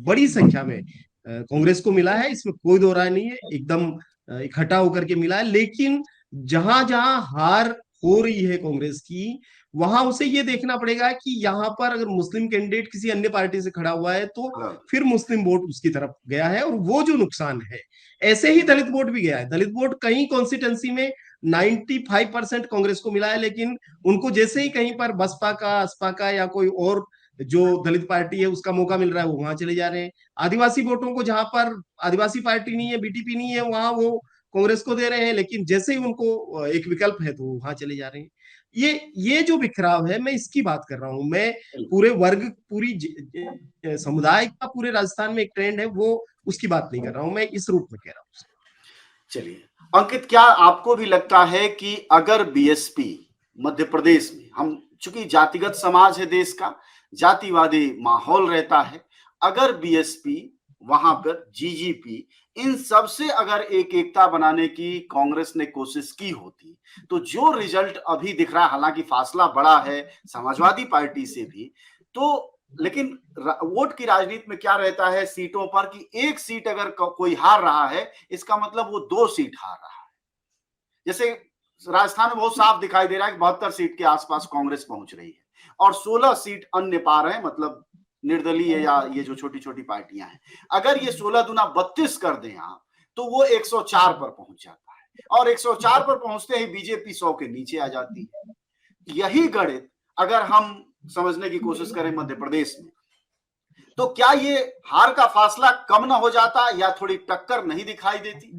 बड़ी संख्या में कांग्रेस को मिला है, इसमें कोई दो राय नहीं है, एकदम इकट्ठा होकर के मिला है। लेकिन जहां जहां हार हो रही है कांग्रेस की, वहां उसे ये देखना पड़ेगा कि यहाँ पर अगर मुस्लिम कैंडिडेट किसी अन्य पार्टी से खड़ा हुआ है तो हाँ, फिर मुस्लिम वोट उसकी तरफ गया है, और वो जो नुकसान है, ऐसे ही दलित वोट भी गया है। दलित वोट कई कॉन्स्टिट्यूंसी में 95% कांग्रेस को मिला है, लेकिन उनको जैसे ही कहीं पर बसपा का, असपा का, या कोई और जो दलित पार्टी है उसका मौका मिल रहा है, वो वहां चले जा रहे हैं। आदिवासी वोटों को, जहां पर आदिवासी पार्टी नहीं है, बीटीपी नहीं है, वहां वो कांग्रेस को दे रहे हैं, लेकिन जैसे ही उनको एक विकल्प है तो वहां चले जा रहे हैं। ये जो बिखराव है, मैं इसकी बात कर रहा हूं। मैं पूरे वर्ग, पूरी समुदाय का पूरे राजस्थान में एक ट्रेंड है, वो उसकी बात नहीं कर रहा हूं, मैं इस रूप में कह रहा हूं। चलिए अंकित, क्या आपको भी लगता है कि अगर बीएसपी मध्य प्रदेश में, हम चूंकि जातिगत समाज है देश का, जातिवादी माहौल रहता है, अगर बीएसपी वहां पर जीजीपी, इन सब से अगर एक एकता बनाने की कांग्रेस ने कोशिश की होती, तो जो रिजल्ट अभी दिख रहा है, हालांकि फासला बड़ा है समाजवादी पार्टी से भी, तो लेकिन वोट की राजनीति में क्या रहता है सीटों पर, कि एक सीट अगर कोई हार रहा है, इसका मतलब वो 2 सीट हार रहा है। जैसे राजस्थान में बहुत साफ दिखाई दे रहा है कि 72 सीट के आसपास कांग्रेस पहुंच रही है, और 16 सीट अन्य पा रहे हैं, मतलब निर्दलीय या ये जो छोटी छोटी पार्टियां हैं। अगर ये 16 दूना 32 कर दें आप, तो वो 104 पर पहुंच जाता है, और 104 पर पहुंचते ही बीजेपी 100 के नीचे आ जाती है। यही गणित अगर हम समझने की कोशिश करें मध्य प्रदेश में, तो क्या ये हार का फासला कम ना हो जाता, या थोड़ी टक्कर नहीं दिखाई देती?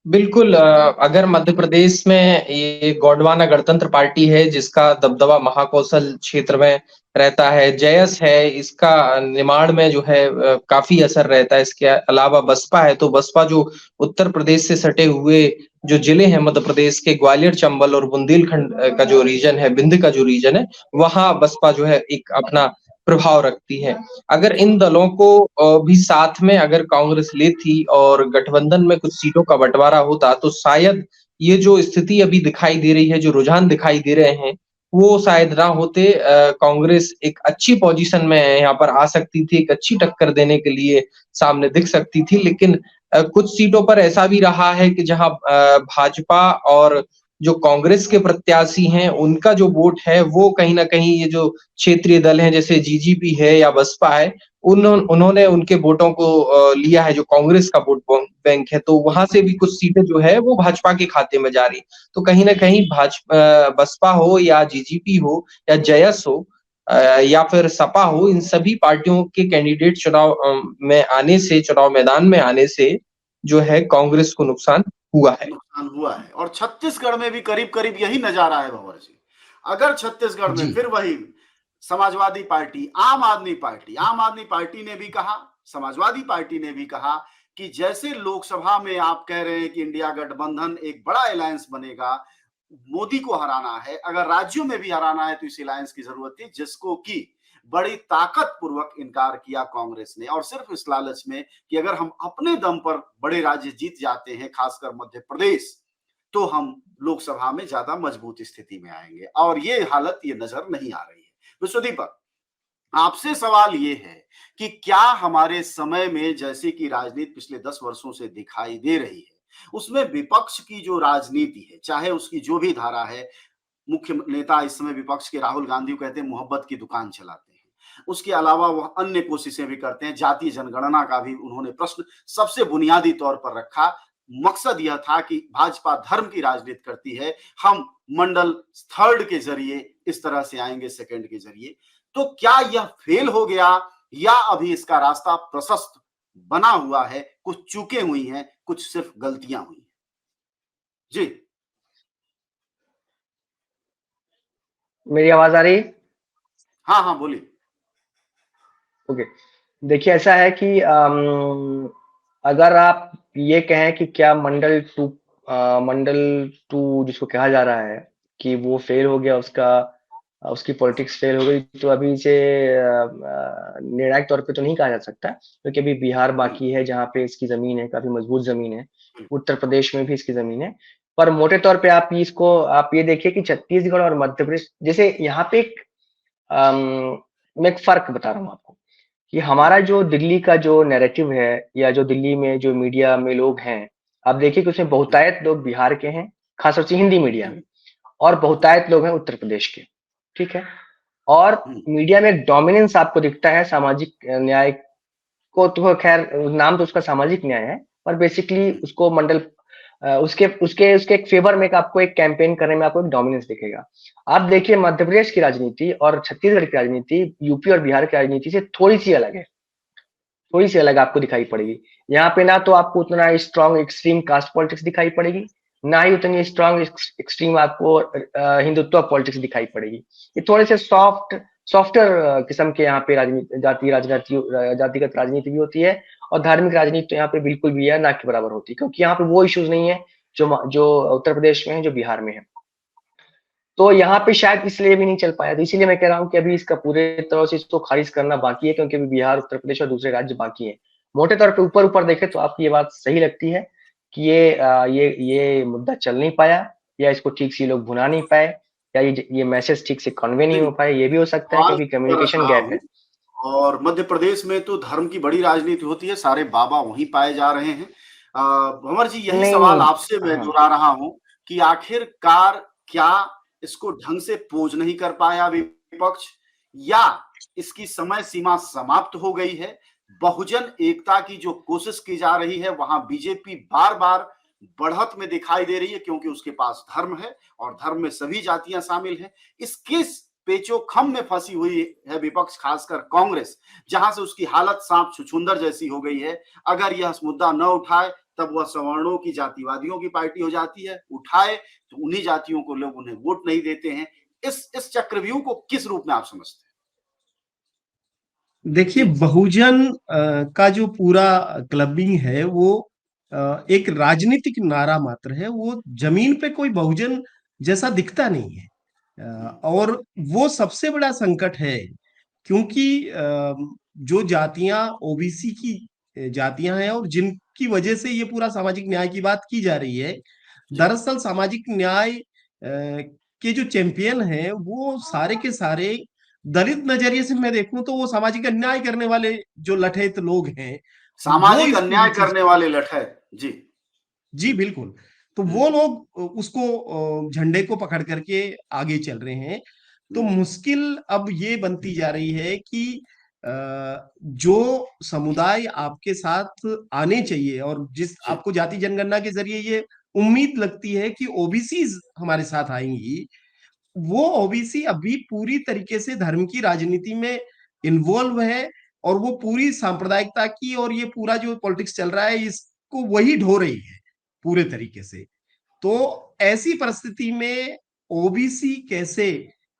बिल्कुल, अगर मध्य प्रदेश में ये गोंडवाना गणतंत्र पार्टी है जिसका दबदबा महाकौशल क्षेत्र में रहता है, जयस है, इसका निमाड़ में जो है काफी असर रहता है। इसके अलावा बसपा है, तो बसपा जो उत्तर प्रदेश से सटे हुए जो जिले हैं मध्य प्रदेश के, ग्वालियर, चंबल और बुंदेलखंड का जो रीजन है, बिंद का जो रीजन है, वहां बसपा जो है एक अपना प्रभाव रखती है। अगर इन दलों को भी साथ में अगर कांग्रेस लेती और गठबंधन में कुछ सीटों का बंटवारा होता, तो शायद ये जो स्थिति अभी दिखाई दे रही है, जो रुझान दिखाई दे रहे हैं, वो शायद ना होते। कांग्रेस एक अच्छी पोजीशन में यहाँ पर आ सकती थी, एक अच्छी टक्कर देने के लिए सामने दिख सकती थी। लेकिन कुछ सीटों पर ऐसा भी रहा है कि जहां भाजपा और जो कांग्रेस के प्रत्याशी हैं, उनका जो वोट है वो कहीं न कहीं ये जो क्षेत्रीय दल हैं जैसे जीजीपी है या बसपा है, उन्होंने उनके वोटों को लिया है, जो कांग्रेस का वोट बैंक है, तो वहां से भी कुछ सीटें जो है वो भाजपा के खाते में जा रही। तो कहीं न कहीं बसपा हो या जीजीपी हो या जयस हो या फिर सपा हो, इन सभी पार्टियों के कैंडिडेट चुनाव में आने से, चुनाव मैदान में आने से जो है कांग्रेस को नुकसान हुआ है। नुकसान हुआ है। और छत्तीसगढ़ में भी करीब-करीब यही नजारा है भंवर जी। अगर छत्तीसगढ़ में जी। फिर वही समाजवादी पार्टी, आम आदमी पार्टी ने भी कहा, समाजवादी पार्टी ने भी कहा कि जैसे लोकसभा में आप कह रहे हैं कि इंडिया गठबंधन एक बड़ा अलायंस बनेगा, मोदी को हराना है, अगर राज्यों में भी हराना है तो इस अलायंस की जरूरत थी, जिसको कि बड़ी ताकत पूर्वक इनकार किया कांग्रेस ने, और सिर्फ इस लालच में कि अगर हम अपने दम पर बड़े राज्य जीत जाते हैं, खासकर मध्य प्रदेश, तो हम लोकसभा में ज्यादा मजबूत स्थिति में आएंगे। और ये हालत ये नजर नहीं आ रही है। विश्वदीपक, आपसे सवाल ये है कि क्या हमारे समय में जैसे कि राजनीति पिछले 10 वर्षों से दिखाई दे रही है, उसमें विपक्ष की जो राजनीति है, चाहे उसकी जो भी धारा है, मुख्य नेता इस समय विपक्ष के राहुल गांधी को कहते हैं मोहब्बत की दुकान चलाते हैं। उसके अलावा वह अन्य कोशिशें भी करते हैं। जातीय जनगणना का भी उन्होंने प्रश्न सबसे बुनियादी तौर पर रखा। मकसद यह था कि भाजपा धर्म की राजनीति करती है, हम मंडल थर्ड के जरिए इस तरह से आएंगे, सेकंड के जरिए। तो क्या यह फेल हो गया या अभी इसका रास्ता प्रशस्त बना हुआ है? कुछ चूकें हुई हैं, कुछ सिर्फ गलतियां हुई हैं। जी, मेरी आवाज आ रही है? हाँ हाँ, बोलिए। ओके, देखिए ऐसा है कि अगर आप ये कहें कि क्या मंडल टू जिसको कहा जा रहा है कि वो फेल हो गया, उसकी पॉलिटिक्स फेल हो गई, तो अभी से निर्णायक तौर पे तो नहीं कहा जा सकता, क्योंकि अभी बिहार बाकी है जहाँ पे इसकी जमीन है, काफी मजबूत जमीन है। उत्तर प्रदेश में भी इसकी जमीन है। पर मोटे तौर पे आप ये देखिए कि छत्तीसगढ़ और मध्य प्रदेश, जैसे यहाँ पे मैं एक फर्क बता रहा हूँ आपको कि हमारा जो दिल्ली का जो नैरेटिव है, या जो दिल्ली में जो मीडिया में लोग हैं, आप देखिए कि उसमें बहुतायत लोग बिहार के हैं, खासतौर से हिंदी मीडिया में, और बहुतायत लोग हैं उत्तर प्रदेश के। ठीक है। और मीडिया में एक डोमिनेंस आपको दिखता है सामाजिक न्याय को, तो खैर नाम तो उसका सामाजिक न्याय है, पर बेसिकली उसको मंडल उसके उसके उसके एक फेवर में आपको एक कैंपेन करने में आपको एक डोमिनेंस दिखेगा। आप देखिए मध्य प्रदेश की राजनीति और छत्तीसगढ़ की राजनीति यूपी और बिहार की राजनीति से थोड़ी सी अलग है, थोड़ी सी अलग आपको दिखाई पड़ेगी। यहाँ पे ना तो आपको उतना स्ट्रॉन्ग एक्सट्रीम कास्ट पॉलिटिक्स दिखाई पड़ेगी, ना ही उतनी स्ट्रॉन्ग एक्सट्रीम आपको हिंदुत्व पॉलिटिक्स दिखाई पड़ेगी। ये थोड़े से सॉफ्टर किस्म के यहाँ पे राजनीति, जातिगत राजनीति भी होती है, और धार्मिक राजनीति तो यहाँ पे बिल्कुल भी है ना के बराबर होती है, क्योंकि यहाँ पे वो इश्यूज नहीं है जो उत्तर प्रदेश में है, जो बिहार में है। तो यहाँ पे शायद इसलिए भी नहीं चल पाया। तो इसीलिए मैं कह रहा हूँ कि अभी इसका पूरे तरह से इसको खारिज करना बाकी है, क्योंकि अभी बिहार, उत्तर प्रदेश और दूसरे राज्य बाकी हैं। मोटे तौर पे ऊपर देखे तो आपकी ये बात सही लगती है कि ये मुद्दा चल नहीं पाया, या इसको ठीक से लोग भुना नहीं पाए, या ये मैसेज ठीक से कन्वे नहीं हो पाए। ये भी हो सकता है क्योंकि कम्युनिकेशन गैप है। और मध्य प्रदेश में तो धर्म की बड़ी राजनीति होती है, सारे बाबा वहीं पाए जा रहे हैं। भंवर जी, यही सवाल आपसे मैं दोहरा रहा हूं कि आखिरकार क्या इसको ढंग से पोज नहीं कर पाया विपक्ष, या इसकी समय सीमा समाप्त हो गई है? बहुजन एकता की जो कोशिश की जा रही है, वहां बीजेपी बार बार बढ़त में दिखाई दे रही है, क्योंकि उसके पास धर्म है और धर्म में सभी जातियां शामिल हैं। इसके पेचोखम में फंसी हुई है विपक्ष, खासकर कांग्रेस, जहां से उसकी हालत सांप छुछुंदर जैसी हो गई है। अगर यह मुद्दा न उठाए तब वह सवर्णों की, जातिवादियों की पार्टी हो जाती है, उठाए तो उन्हीं जातियों को लोग उन्हें वोट नहीं देते हैं। इस चक्रव्यूह को किस रूप में आप समझते हैं? देखिए, बहुजन का जो पूरा क्लबिंग है वो एक राजनीतिक नारा मात्र है। वो जमीन पे कोई बहुजन जैसा दिखता नहीं है। और वो सबसे बड़ा संकट है, क्योंकि जो जातियां ओबीसी की जातियां हैं और जिनकी वजह से ये पूरा सामाजिक न्याय की बात की जा रही है, दरअसल सामाजिक न्याय के जो चैंपियन हैं वो सारे के सारे दलित नजरिए से मैं देखूं तो वो सामाजिक अन्याय करने वाले जो लठैत लोग हैं, वो सामाजिक इस पूरी अन्याय चीज करने को, वाले लठैत। जी। जी बिल्कुल, तो वो लोग उसको झंडे को पकड़ करके आगे चल रहे हैं। तो मुश्किल अब ये बनती जा रही है कि जो समुदाय आपके साथ आने चाहिए और जिस जी। आपको जाति जनगणना के जरिए ये उम्मीद लगती है कि ओबीसी हमारे साथ आएंगी, वो ओबीसी अभी पूरी तरीके से धर्म की राजनीति में इन्वॉल्व है, और वो पूरी सांप्रदायिकता की और ये पूरा जो पॉलिटिक्स चल रहा है इसको वही ढो रही है पूरे तरीके से। तो ऐसी परिस्थिति में ओबीसी कैसे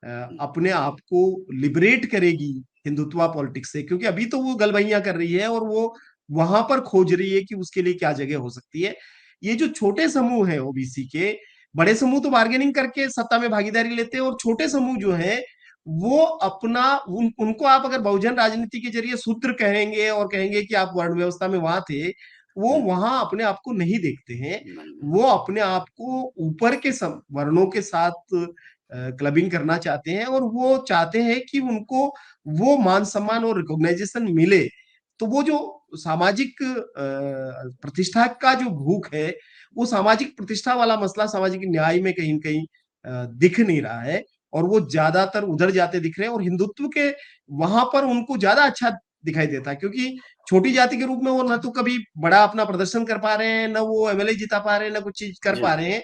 अपने आप को लिबरेट करेगी हिंदुत्व पॉलिटिक्स से, क्योंकि अभी तो वो गलबैया कर रही है और वो वहां पर खोज रही है कि उसके लिए क्या जगह हो सकती है। ये जो छोटे समूह है ओबीसी के, बड़े समूह तो बार्गेनिंग करके सत्ता में भागीदारी लेते हैं, और छोटे समूह जो है वो अपना उनको आप अगर बहुजन राजनीति के जरिए शूद्र कहेंगे और कहेंगे कि आप वर्ण व्यवस्था में वहां थे, वो वहां अपने आप को नहीं देखते हैं। वो अपने आप को ऊपर के वर्णों के साथ क्लबिंग करना चाहते हैं, और वो चाहते हैं कि उनको वो मान सम्मान और रिकॉग्नाइजेशन मिले। तो वो जो सामाजिक प्रतिष्ठा का जो भूख है, वो सामाजिक प्रतिष्ठा वाला मसला सामाजिक न्याय में कहीं न कहीं दिख नहीं रहा है, और वो ज्यादातर उधर जाते दिख रहे हैं, और हिंदुत्व के वहां पर उनको ज्यादा अच्छा दिखाई देता है, क्योंकि छोटी जाति के रूप में वो ना तो कभी बड़ा अपना प्रदर्शन कर पा रहे हैं, ना वो एमएलए जिता पा रहे हैं, ना कुछ चीज कर पा रहे हैं।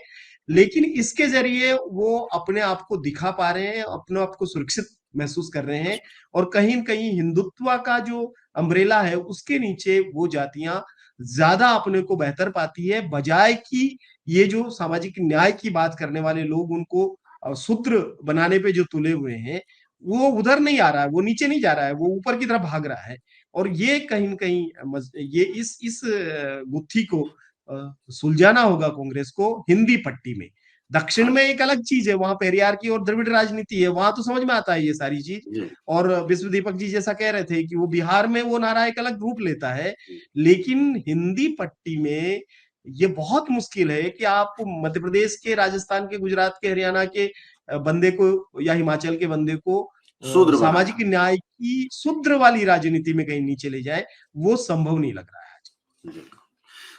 लेकिन इसके जरिए वो अपने आप को दिखा पा रहे हैं, अपने आप को सुरक्षित महसूस कर रहे हैं, और कहीं न कहीं हिंदुत्व का जो अम्ब्रेला है उसके नीचे वो जातियां ज्यादा अपने को बेहतर पाती है, बजाय कि ये जो सामाजिक न्याय की बात करने वाले लोग उनको शूद्र बनाने पे जो तुले हुए हैं, वो उधर नहीं आ रहा है, वो नीचे नहीं जा रहा है, वो ऊपर की तरफ भाग रहा है। और ये कहीं न कहीं ये इस गुत्थी को सुलझाना होगा कांग्रेस को हिंदी पट्टी में। दक्षिण में एक अलग चीज है, वहां पेरियार की और द्रविड़ राजनीति है, वहां तो समझ में आता है ये सारी चीज। और विश्व दीपक जी जैसा कह रहे थे कि वो बिहार में वो नारा एक अलग रूप लेता है, लेकिन हिंदी पट्टी में ये बहुत मुश्किल है कि आप मध्य प्रदेश के, राजस्थान के, गुजरात के, हरियाणा के बंदे को या हिमाचल के बंदे को सामाजिक न्याय की शूद्र वाली राजनीति में कहीं नीचे ले जाए, वो संभव नहीं लग रहा है आज।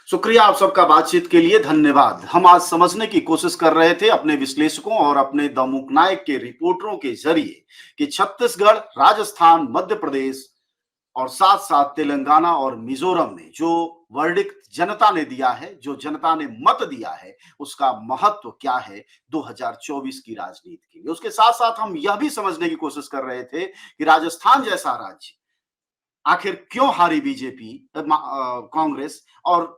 शुक्रिया आप सबका बातचीत के लिए, धन्यवाद। हम आज समझने की कोशिश कर रहे थे अपने विश्लेषकों और अपने दमुक नायक के रिपोर्टरों के जरिए कि छत्तीसगढ़, राजस्थान, मध्य प्रदेश और साथ साथ तेलंगाना और मिजोरम में जो वर्डिक्ट जनता ने दिया है, जो जनता ने मत दिया है, उसका महत्व क्या है 2024 की राजनीति के लिए। उसके साथ साथ हम यह भी समझने की कोशिश कर रहे थे कि राजस्थान जैसा राज्य आखिर क्यों हारी बीजेपी, कांग्रेस, और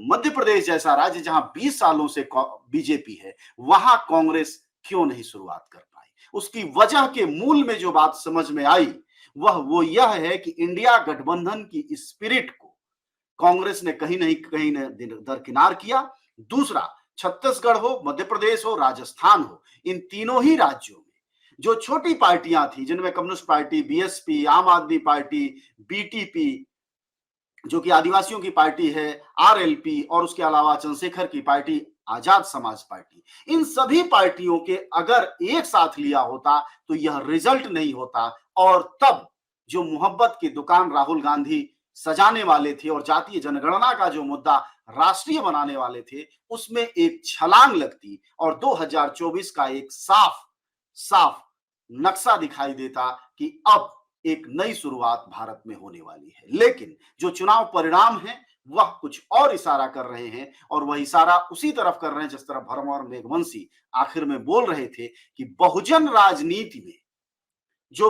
मध्य प्रदेश जैसा राज्य जहां 20 सालों से बीजेपी है, वहां कांग्रेस क्यों नहीं शुरुआत कर पाई। उसकी वजह के मूल में जो बात समझ में आई वो यह है कि इंडिया गठबंधन की स्पिरिट को कांग्रेस ने कहीं न दरकिनार किया। दूसरा, छत्तीसगढ़ हो, मध्य प्रदेश हो, राजस्थान हो, इन तीनों ही राज्यों में जो छोटी पार्टियां थी, जिनमें कम्युनिस्ट पार्टी, बीएसपी, आम आदमी पार्टी, बीटीपी जो कि आदिवासियों की पार्टी है, आरएलपी, और उसके अलावा चंद्रशेखर की पार्टी आजाद समाज पार्टी, इन सभी पार्टियों के अगर एक साथ लिया होता तो यह रिजल्ट नहीं होता। और तब जो मोहब्बत की दुकान राहुल गांधी सजाने वाले थे और जातीय जनगणना का जो मुद्दा राष्ट्रीय बनाने वाले थे, उसमें एक छलांग लगती और 2024 का एक साफ साफ नक्शा दिखाई देता कि अब एक नई शुरुआत भारत में होने वाली है। लेकिन जो चुनाव परिणाम है वह कुछ और इशारा कर रहे हैं, और वह इशारा उसी तरफ कर रहे हैं जिस तरफ भरमौर मेघवंशी आखिर में बोल रहे थे कि बहुजन राजनीति में जो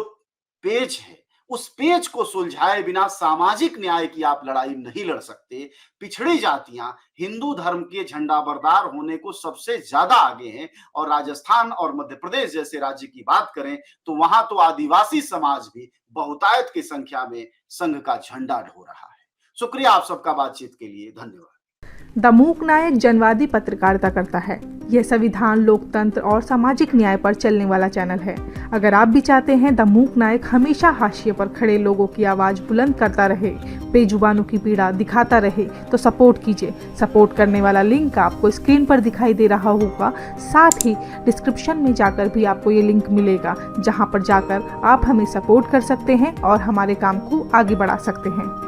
पेच है उस पेच को सुलझाए बिना सामाजिक न्याय की आप लड़ाई नहीं लड़ सकते। पिछड़ी जातियां हिंदू धर्म के झंडाबरदार होने को सबसे ज्यादा आगे हैं, और राजस्थान और मध्य प्रदेश जैसे राज्य की बात करें तो वहां तो आदिवासी समाज भी बहुतायत की संख्या में संघ का झंडा ढो रहा है। शुक्रिया आप सबका बातचीत के लिए, धन्यवाद। द मूक नायक जनवादी पत्रकारिता करता है। यह संविधान, लोकतंत्र और सामाजिक न्याय पर चलने वाला चैनल है। अगर आप भी चाहते हैं द मूक नायक हमेशा हाशिए पर खड़े लोगों की आवाज बुलंद करता रहे, बेजुबानों की पीड़ा दिखाता रहे, तो सपोर्ट कीजिए। सपोर्ट करने वाला लिंक आपको स्क्रीन पर दिखाई दे रहा होगा। साथ ही डिस्क्रिप्शन में जाकर भी आपको ये लिंक मिलेगा, जहां पर जाकर आप हमें सपोर्ट कर सकते हैं और हमारे काम को आगे बढ़ा सकते हैं।